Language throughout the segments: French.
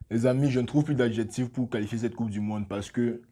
Les amis, je ne trouve plus d'adjectifs pour qualifier cette Coupe du Monde parce que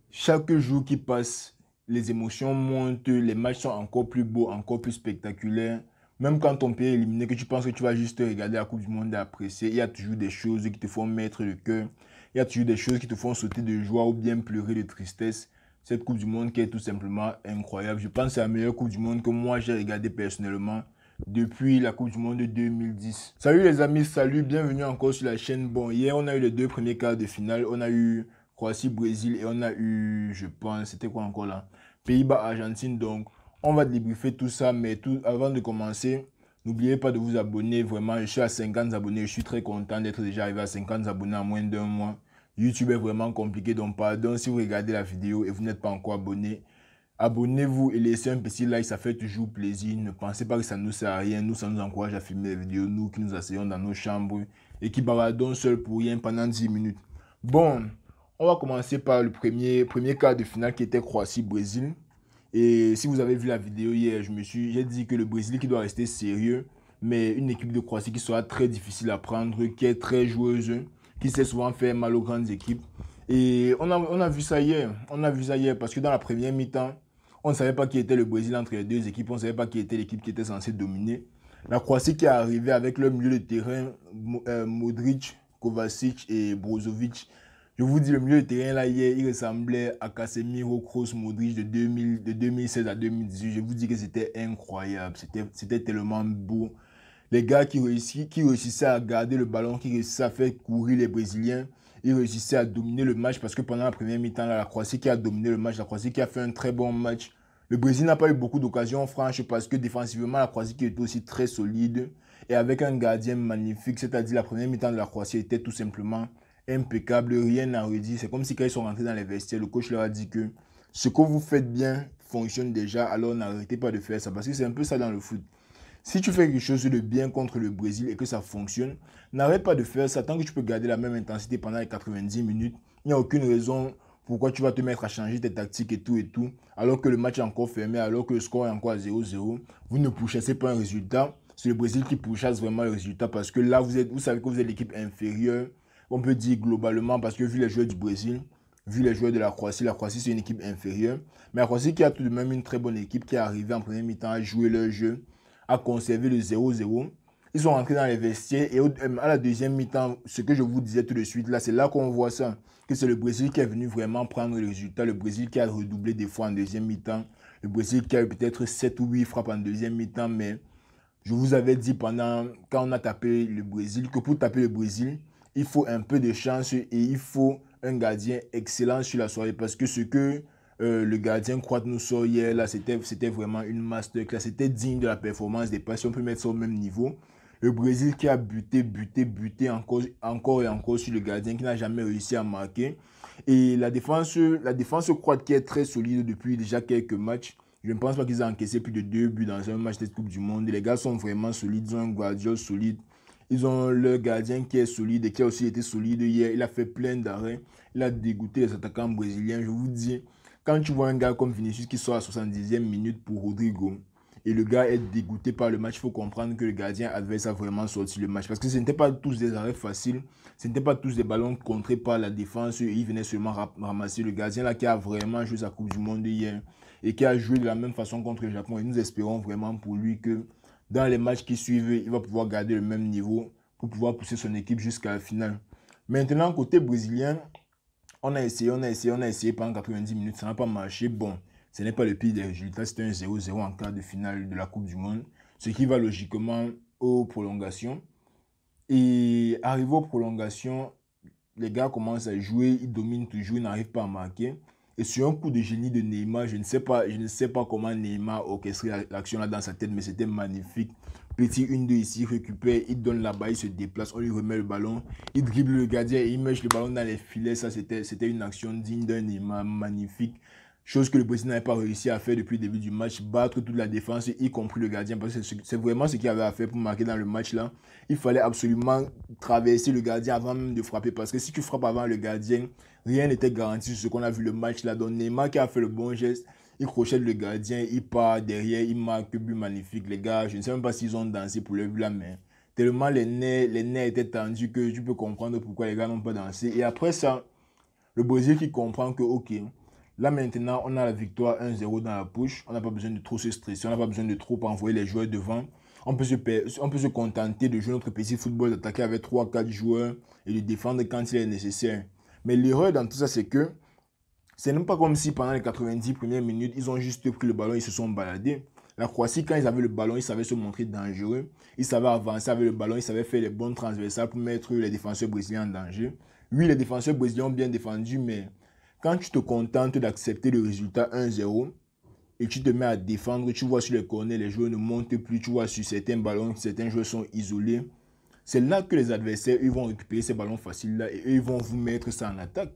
chaque jour qui passe, les émotions montent, les matchs sont encore plus beaux, encore plus spectaculaires. Même quand ton pays est éliminé, que tu penses que tu vas juste regarder la Coupe du Monde et apprécier, il y a toujours des choses qui te font mettre le cœur. Il y a toujours des choses qui te font sauter de joie ou bien pleurer de tristesse. Cette Coupe du Monde qui est tout simplement incroyable. Je pense que c'est la meilleure Coupe du Monde que moi j'ai regardée personnellement depuis la Coupe du Monde de 2010. Salut les amis, salut, bienvenue encore sur la chaîne. Bon, hier on a eu les deux premiers quarts de finale. On a eu Croatie-Brésil et on a eu, je pense, c'était quoi encore là? Pays-Bas-Argentine. Donc, on va débriefer tout ça, mais avant de commencer, n'oubliez pas de vous abonner. Vraiment, je suis à 50 abonnés. Je suis très content d'être déjà arrivé à 50 abonnés en moins d'un mois. YouTube est vraiment compliqué, donc pardon si vous regardez la vidéo et vous n'êtes pas encore abonné. Abonnez-vous et laissez un petit like, ça fait toujours plaisir. Ne pensez pas que ça ne nous sert à rien. Nous, ça nous encourage à filmer les vidéos. Nous qui nous asseyons dans nos chambres et qui baladons seuls pour rien pendant 10 minutes. Bon, on va commencer par le premier quart de finale qui était Croatie-Brésil. Et si vous avez vu la vidéo hier, j'ai dit que le Brésil qui doit rester sérieux, mais une équipe de Croatie qui sera très difficile à prendre, qui est très joueuse, qui sait souvent faire mal aux grandes équipes. Et on a vu ça hier. On a vu ça hier parce que dans la première mi-temps, on ne savait pas qui était le Brésil entre les deux équipes. On ne savait pas qui était l'équipe qui était censée dominer. La Croatie qui est arrivée avec leur milieu de terrain, Modric, Kovacic et Brozovic. Je vous dis, le milieu de terrain, là, hier, il ressemblait à Casemiro, Kroos, Modric de 2016 à 2018. Je vous dis que c'était incroyable. C'était tellement beau. Les gars qui réussissaient à garder le ballon, qui réussissaient à faire courir les Brésiliens, ils réussissaient à dominer le match parce que pendant la première mi-temps, la Croatie qui a dominé le match, la Croatie qui a fait un très bon match. Le Brésil n'a pas eu beaucoup d'occasions franches parce que défensivement, la Croatie qui était aussi très solide et avec un gardien magnifique, c'est-à-dire la première mi-temps de la Croatie était tout simplement impeccable, rien à redire. C'est comme si quand ils sont rentrés dans les vestiaires, le coach leur a dit que ce que vous faites bien fonctionne déjà, alors n'arrêtez pas de faire ça parce que c'est un peu ça dans le foot. Si tu fais quelque chose de bien contre le Brésil et que ça fonctionne, n'arrête pas de faire ça tant que tu peux garder la même intensité pendant les 90 minutes. Il n'y a aucune raison pourquoi tu vas te mettre à changer tes tactiques et tout, alors que le match est encore fermé, alors que le score est encore à 0-0. Vous ne pourchassez pas un résultat. C'est le Brésil qui pourchasse vraiment le résultat parce que là, vous savez que vous êtes l'équipe inférieure. On peut dire globalement parce que vu les joueurs du Brésil, vu les joueurs de la Croatie c'est une équipe inférieure. Mais la Croatie qui a tout de même une très bonne équipe qui est arrivée en première mi-temps à jouer leur jeu, à conserver le 0-0. Ils sont rentrés dans les vestiaires et à la deuxième mi-temps, ce que je vous disais tout de suite, là, c'est là qu'on voit ça, que c'est le Brésil qui est venu vraiment prendre le résultat, le Brésil qui a redoublé des fois en deuxième mi-temps, le Brésil qui a eu peut-être 7 ou 8 frappes en deuxième mi-temps, mais je vous avais dit quand on a tapé le Brésil, que pour taper le Brésil, il faut un peu de chance et il faut un gardien excellent sur la soirée parce que ce que le gardien Croate nous sort hier, là, c'était vraiment une masterclass. C'était digne de la performance des passes. On peut mettre ça au même niveau. Le Brésil qui a buté encore et encore sur le gardien qui n'a jamais réussi à marquer. Et la défense croate qui est très solide depuis déjà quelques matchs. Je ne pense pas qu'ils aient encaissé plus de 2 buts dans un match de Coupe du Monde. Les gars sont vraiment solides. Ils ont un Guardiola solide. Ils ont le gardien qui est solide et qui a aussi été solide hier. Il a fait plein d'arrêts. Il a dégoûté les attaquants brésiliens. Je vous dis, quand tu vois un gars comme Vinicius qui sort à 70e minute pour Rodrigo et le gars est dégoûté par le match, il faut comprendre que le gardien adverse a vraiment sorti le match. Parce que ce n'étaient pas tous des arrêts faciles. Ce n'étaient pas tous des ballons contrés par la défense. Il venait seulement ramasser le gardien là qui a vraiment joué sa Coupe du Monde hier et qui a joué de la même façon contre le Japon. Et nous espérons vraiment pour lui que dans les matchs qui suivent, il va pouvoir garder le même niveau pour pouvoir pousser son équipe jusqu'à la finale. Maintenant, côté brésilien, on a essayé pendant 90 minutes, ça n'a pas marché. Bon, ce n'est pas le pire des résultats, c'était un 0-0 en quart de finale de la Coupe du Monde, ce qui va logiquement aux prolongations. Et arrivé aux prolongations, les gars commencent à jouer, ils dominent toujours, ils n'arrivent pas à marquer. Et sur un coup de génie de Neymar, je ne sais pas comment Neymar orchestrait l'action là dans sa tête, mais c'était magnifique. Petit 1-2 ici, il récupère, il donne la balle, il se déplace, on lui remet le ballon, il dribble le gardien et il met le ballon dans les filets. Ça, c'était une action digne d'un Neymar magnifique. Chose que le Brésil n'avait pas réussi à faire depuis le début du match, battre toute la défense, y compris le gardien, parce que c'est vraiment ce qu'il avait à faire pour marquer dans le match là. Il fallait absolument traverser le gardien avant même de frapper, parce que si tu frappes avant le gardien, rien n'était garanti sur ce qu'on a vu le match là. Donc Neymar qui a fait le bon geste, il crochette le gardien, il part derrière, il marque le but magnifique. Les gars, je ne sais même pas s'ils ont dansé pour le but là, mais Tellement les nerfs étaient tendus que tu peux comprendre pourquoi les gars n'ont pas dansé. Et après ça, le Brésil qui comprend que, ok, là maintenant, on a la victoire 1-0 dans la poche. On n'a pas besoin de trop se stresser. On n'a pas besoin de trop envoyer les joueurs devant. On peut se contenter de jouer notre petit football, d'attaquer avec 3-4 joueurs et de défendre quand il est nécessaire. Mais l'erreur dans tout ça, c'est que c'est même pas comme si pendant les 90 premières minutes, ils ont juste pris le ballon et se sont baladés. La Croatie, quand ils avaient le ballon, ils savaient se montrer dangereux. Ils savaient avancer avec le ballon, ils savaient faire les bonnes transversales pour mettre les défenseurs brésiliens en danger. Oui, les défenseurs brésiliens ont bien défendu, mais quand tu te contentes d'accepter le résultat 1-0 et tu te mets à défendre, tu vois sur les corners, les joueurs ne montent plus, tu vois sur certains ballons, certains joueurs sont isolés. C'est là que les adversaires, ils vont récupérer ces ballons faciles-là et eux, ils vont vous mettre ça en attaque.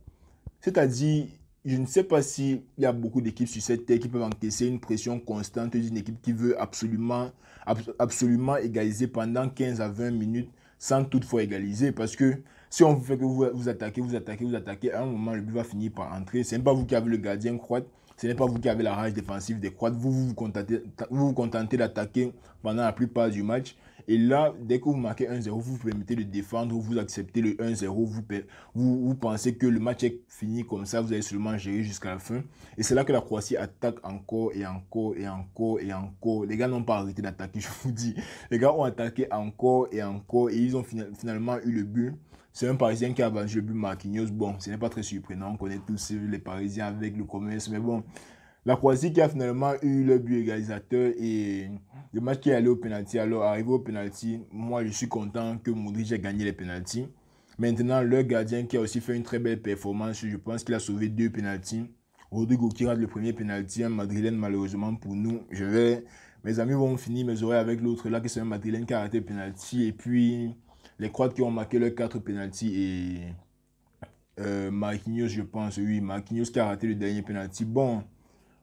C'est-à-dire, je ne sais pas s'il y a beaucoup d'équipes sur cette terre qui peuvent encaisser une pression constante d'une équipe qui veut absolument égaliser pendant 15 à 20 minutes sans toutefois égaliser. Parce que si on vous fait que vous attaquez, à un moment, le but va finir par entrer. Ce n'est pas vous qui avez le gardien croate, ce n'est pas vous qui avez la rage défensive des Croates. Vous contentez d'attaquer pendant la plupart du match. Et là, dès que vous marquez 1-0, vous vous permettez de défendre, vous acceptez le 1-0, vous pensez que le match est fini comme ça, vous allez seulement gérer jusqu'à la fin. Et c'est là que la Croatie attaque encore et encore et encore et encore. Les gars n'ont pas arrêté d'attaquer, je vous dis. Les gars ont attaqué encore et encore et ils ont finalement eu le but. C'est un Parisien qui a vendu le but, Marquinhos. Bon, ce n'est pas très surprenant, on connaît tous les Parisiens avec le commerce, mais bon. La Croatie qui a finalement eu le but égalisateur et le match qui est allé au penalty. Alors, arrivé au penalty, moi je suis content que Modric ait gagné les penalties. Maintenant, le gardien qui a aussi fait une très belle performance, je pense qu'il a sauvé 2 penalties. Rodrigo qui rate le premier penalty, un Madrilène malheureusement pour nous. Mes amis vont finir mes oreilles avec l'autre là, qui c'est un Madrilène qui a raté le penalty. Et puis, les Croates qui ont marqué leurs 4 penalties et Marquinhos, je pense, oui, Marquinhos qui a raté le dernier penalty. Bon.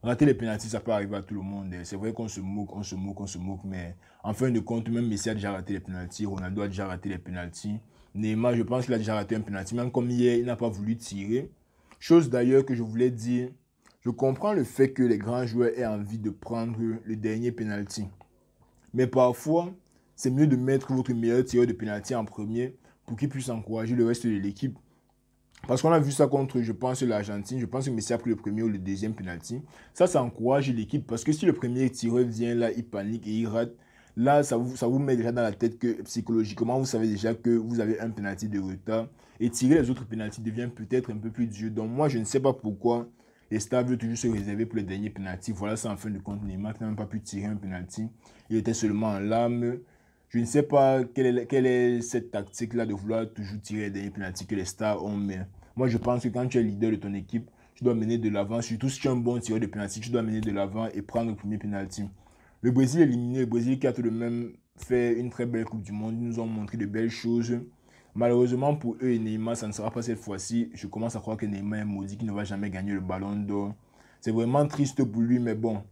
Rater les pénaltys, ça peut arriver à tout le monde. C'est vrai qu'on se moque, mais en fin de compte, même Messi a déjà raté les pénaltys, Ronaldo a déjà raté les pénaltys. Neymar, je pense qu'il a déjà raté un pénalty, même comme hier, il n'a pas voulu tirer. Chose d'ailleurs que je voulais dire, je comprends le fait que les grands joueurs aient envie de prendre le dernier pénalty. Mais parfois, c'est mieux de mettre votre meilleur tireur de pénalty en premier pour qu'il puisse encourager le reste de l'équipe. Parce qu'on a vu ça contre, je pense, l'Argentine. Je pense que Messi a pris le premier ou le deuxième penalty. Ça encourage l'équipe. Parce que si le premier tireur vient là, il panique et il rate, là, ça vous met déjà dans la tête que psychologiquement, vous savez déjà que vous avez un penalty de retard. Et tirer les autres penaltys devient peut-être un peu plus dur. Donc moi, je ne sais pas pourquoi les stars veulent toujours se réserver pour les derniers penaltys. Voilà ça en fin de compte. Neymar n'a même pas pu tirer un penalty. Il était seulement en larmes. Je ne sais pas quelle est cette tactique-là de vouloir toujours tirer les derniers penaltys que les stars ont, mais moi je pense que quand tu es leader de ton équipe, tu dois mener de l'avant, surtout si tu es un bon tireur de penalty, tu dois mener de l'avant et prendre le premier penalty. Le Brésil est éliminé, le Brésil qui a tout de même fait une très belle Coupe du Monde, ils nous ont montré de belles choses. Malheureusement pour eux et Neymar, ça ne sera pas cette fois-ci. Je commence à croire que Neymar est maudit, qu'il ne va jamais gagner le ballon d'or. C'est vraiment triste pour lui, mais bon,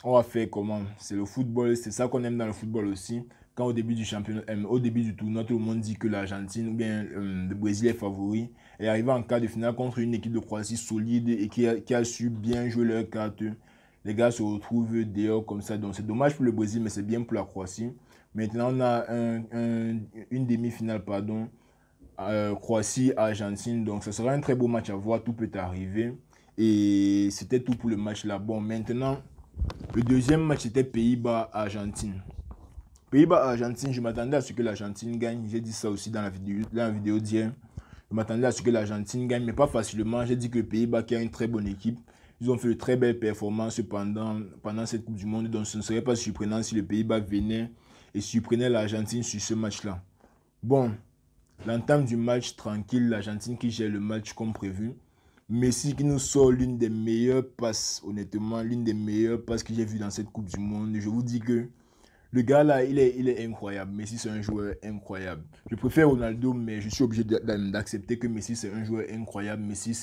on va faire comment? C'est le football, c'est ça qu'on aime dans le football aussi. Quand au début du championnat, au début du tournoi, tout le monde dit que l'Argentine ou bien le Brésil est favori. Et arrivé en quart de finale contre une équipe de Croatie solide et qui a su bien jouer leur carte. Les gars se retrouvent dehors comme ça. Donc c'est dommage pour le Brésil, mais c'est bien pour la Croatie. Maintenant, on a une demi-finale, pardon, Croatie-Argentine. Donc ce sera un très beau match à voir, tout peut arriver. Et c'était tout pour le match là. Bon, maintenant, le deuxième match c'était Pays-Bas-Argentine. Pays-Bas-Argentine, je m'attendais à ce que l'Argentine gagne. J'ai dit ça aussi dans la vidéo d'hier. Je m'attendais à ce que l'Argentine gagne, mais pas facilement. J'ai dit que le Pays-Bas qui a une très bonne équipe. Ils ont fait de très belles performances pendant cette Coupe du Monde. Donc ce ne serait pas surprenant si le Pays-Bas venait et surprenait l'Argentine sur ce match-là. Bon, l'entame du match tranquille, l'Argentine qui gère le match comme prévu. Messi qui nous sort l'une des meilleures passes, honnêtement, l'une des meilleures passes que j'ai vues dans cette Coupe du Monde. Je vous dis que le gars là, il est incroyable. Messi, c'est un joueur incroyable. Je préfère Ronaldo, mais je suis obligé d'accepter que Messi, c'est un joueur incroyable. Messi,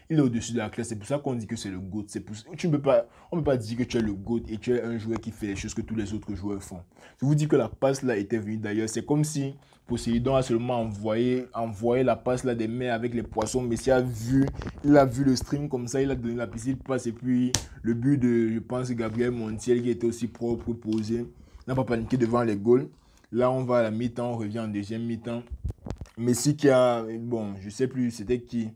il est au-dessus de la classe. C'est pour ça qu'on dit que c'est le GOAT. On ne peut pas dire que tu es le GOAT et tu es un joueur qui fait les choses que tous les autres joueurs font. Je vous dis que la passe là était venue d'ailleurs. C'est comme si Poséidon a seulement envoyé la passe là des mers avec les poissons. Messi il a vu le stream comme ça, il a donné la petite passe et puis le but de, je pense, Gabriel Montiel qui était aussi propre, posé. N'a pas paniqué devant les goals. Là, on va à la mi-temps, on revient en deuxième mi-temps. Messi qui a, bon, je sais plus, c'était qui.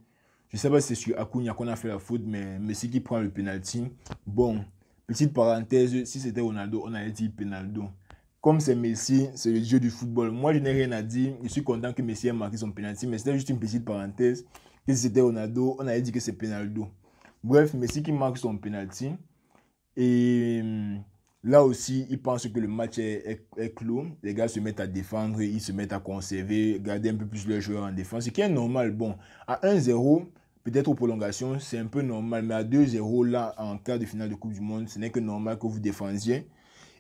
Je sais pas si c'est sur Acuna qu'on a fait la faute, mais Messi qui prend le penalty. Bon, petite parenthèse, si c'était Ronaldo, on allait dire penaldo. Comme c'est Messi, c'est le jeu du football. Moi, je n'ai rien à dire. Je suis content que Messi ait marqué son penalty, mais c'était juste une petite parenthèse. Que si c'était Ronaldo, on allait dire que c'est penaldo. Bref, Messi qui marque son penalty. Et là aussi, ils pensent que le match est clos. Les gars se mettent à défendre, ils se mettent à conserver, garder un peu plus leurs joueurs en défense. Ce qui est normal. Bon, à 1-0, peut-être aux prolongations, c'est un peu normal. Mais à 2-0, là, en quart de finale de Coupe du Monde, ce n'est que normal que vous défendiez.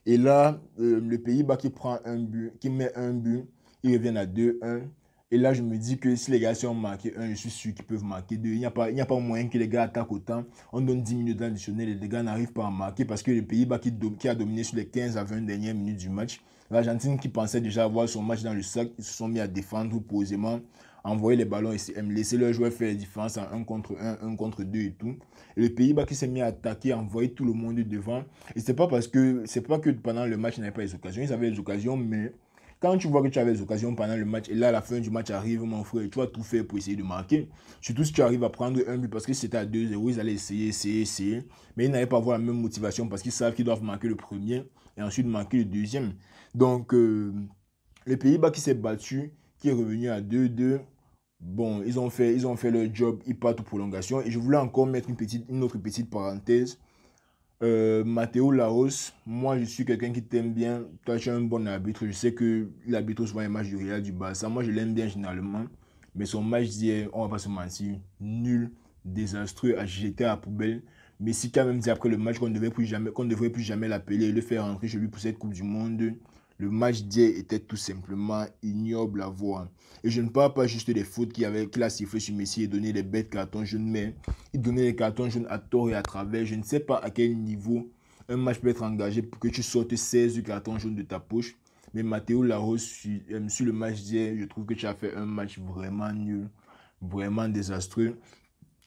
Et là, le Pays-Bas qui prend un but, qui met un but, ils reviennent à 2-1. Et là, je me dis que si les gars ont marqué un, je suis sûr qu'ils peuvent marquer deux. Il n'y a pas moyen que les gars attaquent autant. On donne 10 minutes d'additionnel et les gars n'arrivent pas à marquer parce que le Pays-Bas qui a dominé sur les 15 à 20 dernières minutes du match. L'Argentine qui pensait déjà avoir son match dans le sac, ils se sont mis à défendre posément, envoyer les ballons et laisser leurs joueurs faire la différence en 1 contre 1, 1 contre 2 et tout. Et le Pays-Bas qui s'est mis à attaquer, à envoyer tout le monde devant. Et c'est pas que pendant le match, ils n'avaient pas les occasions. Ils avaient les occasions, mais quand tu vois que tu avais les occasions pendant le match, et là, à la fin du match arrive, mon frère, tu vas tout faire pour essayer de marquer. Surtout si tu arrives à prendre un but, parce que si c'était à 2-0, ils allaient essayer. Mais ils n'allaient pas avoir la même motivation, parce qu'ils savent qu'ils doivent marquer le premier, et ensuite marquer le deuxième. Donc, le Pays-Bas qui s'est battu, qui est revenu à 2-2, bon, ils ont fait leur job, ils partent aux prolongations. Et je voulais encore mettre une autre petite parenthèse. Matteo Laos, moi je suis quelqu'un qui t'aime bien. Toi tu es un bon arbitre. Je sais que l'arbitre souvent les matchs du Real, du Barça. Moi je l'aime bien généralement. Mais son match d'hier, on va pas se mentir, nul, désastreux, à jeter à la poubelle. Mais si quand même dit après le match qu'on ne devrait plus jamais l'appeler et le faire rentrer chez lui pour cette Coupe du Monde. Le match d'hier était tout simplement ignoble à voir. Et je ne parle pas juste des fautes qu'il a sifflé sur Messi et donné les bêtes cartons jaunes, mais il donnait les cartons jaunes à tort et à travers. Je ne sais pas à quel niveau un match peut être engagé pour que tu sortes 16 cartons jaunes de ta poche. Mais Matteo Larose, sur le match d'hier, je trouve que tu as fait un match vraiment nul, vraiment désastreux.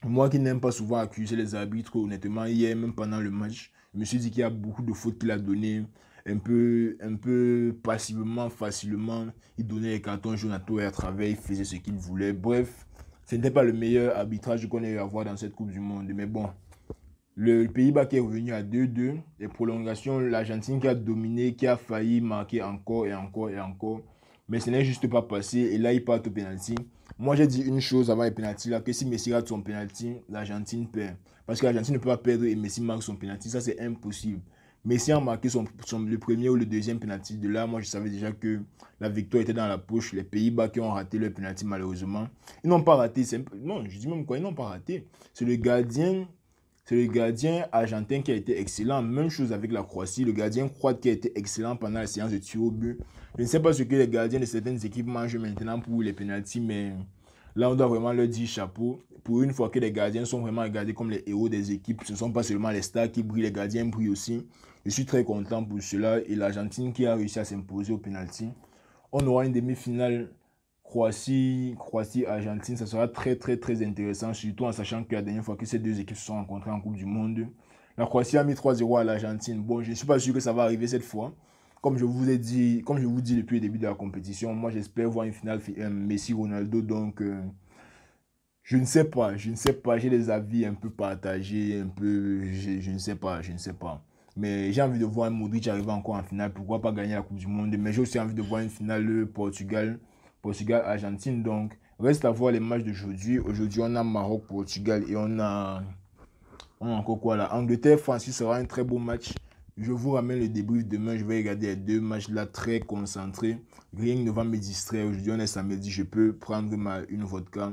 Moi qui n'aime pas souvent accuser les arbitres, honnêtement, hier, même pendant le match, je me suis dit qu'il y a beaucoup de fautes qu'il a données un peu passivement, facilement. Il donnait les cartons jaunes à tout et à travers, il faisait ce qu'il voulait. Bref, ce n'était pas le meilleur arbitrage qu'on ait eu à voir dans cette Coupe du Monde. Mais bon, le Pays-Bas qui est revenu à 2-2, les prolongations, l'Argentine qui a dominé, qui a failli marquer encore et encore et encore. Mais ce n'est juste pas passé. Et là, il part au penalty. Moi, j'ai dit une chose avant les penalty là, que si Messi rate son penalty, l'Argentine perd. Parce que l'Argentine ne peut pas perdre et Messi marque son penalty. Ça, c'est impossible. Messi a marqué le premier ou le deuxième penalty. De là, moi, je savais déjà que la victoire était dans la poche. Les Pays-Bas qui ont raté leur penalty, malheureusement. Ils n'ont pas raté. Non, je dis même quoi, ils n'ont pas raté. C'est le gardien. C'est le gardien argentin qui a été excellent. Même chose avec la Croatie. Le gardien croate qui a été excellent pendant la séance de tir au but. Je ne sais pas ce que les gardiens de certaines équipes mangent maintenant pour les pénaltys, mais là, on doit vraiment leur dire chapeau. Pour une fois que les gardiens sont vraiment regardés comme les héros des équipes, ce ne sont pas seulement les stars qui brillent, les gardiens brillent aussi. Je suis très content pour cela. Et l'Argentine qui a réussi à s'imposer au pénalty. On aura une demi-finale Croatie-Argentine, ça sera très très très intéressant, surtout en sachant que la dernière fois que ces deux équipes se sont rencontrées en Coupe du Monde, la Croatie a mis 3-0 à l'Argentine. Bon, je ne suis pas sûr que ça va arriver cette fois. Comme je vous dis depuis le début de la compétition, moi j'espère voir une finale Messi-Ronaldo, donc je ne sais pas, j'ai des avis un peu partagés, je ne sais pas. Mais j'ai envie de voir Modric arriver encore en finale, pourquoi pas gagner la Coupe du Monde, mais j'ai aussi envie de voir une finale Portugal-Argentine, donc reste à voir les matchs d'aujourd'hui. Aujourd'hui, on a Maroc-Portugal et on a encore quoi là? Angleterre-France, ce sera un très beau match. Je vous ramène le débrief demain, je vais regarder les deux matchs là très concentrés. Rien ne va me distraire. Aujourd'hui, on est samedi, je peux prendre une vodka.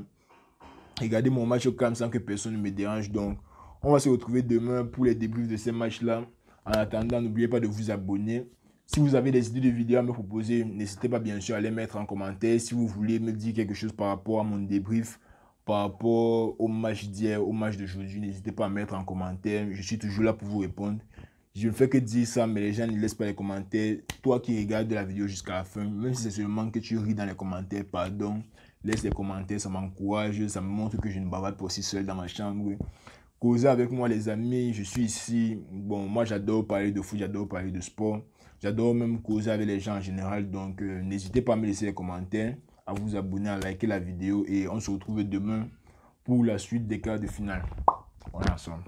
Regardez mon match au calme sans que personne ne me dérange. Donc, on va se retrouver demain pour les débriefs de ces matchs-là. En attendant, n'oubliez pas de vous abonner. Si vous avez des idées de vidéos à me proposer, n'hésitez pas bien sûr à les mettre en commentaire. Si vous voulez me dire quelque chose par rapport à mon débrief, par rapport au match d'hier, au match d'aujourd'hui, n'hésitez pas à mettre en commentaire. Je suis toujours là pour vous répondre. Je ne fais que dire ça, mais les gens ne laissent pas les commentaires. Toi qui regardes la vidéo jusqu'à la fin, même si c'est seulement que tu ris dans les commentaires, pardon, laisse les commentaires, ça m'encourage, ça me montre que je ne bavarde pas aussi seul dans ma chambre. Causez avec moi les amis, je suis ici. Bon, moi j'adore parler de foot, j'adore parler de sport. J'adore même causer avec les gens en général. Donc, n'hésitez pas à me laisser des commentaires, à vous abonner, à liker la vidéo. Et on se retrouve demain pour la suite des quarts de finale. On est ensemble.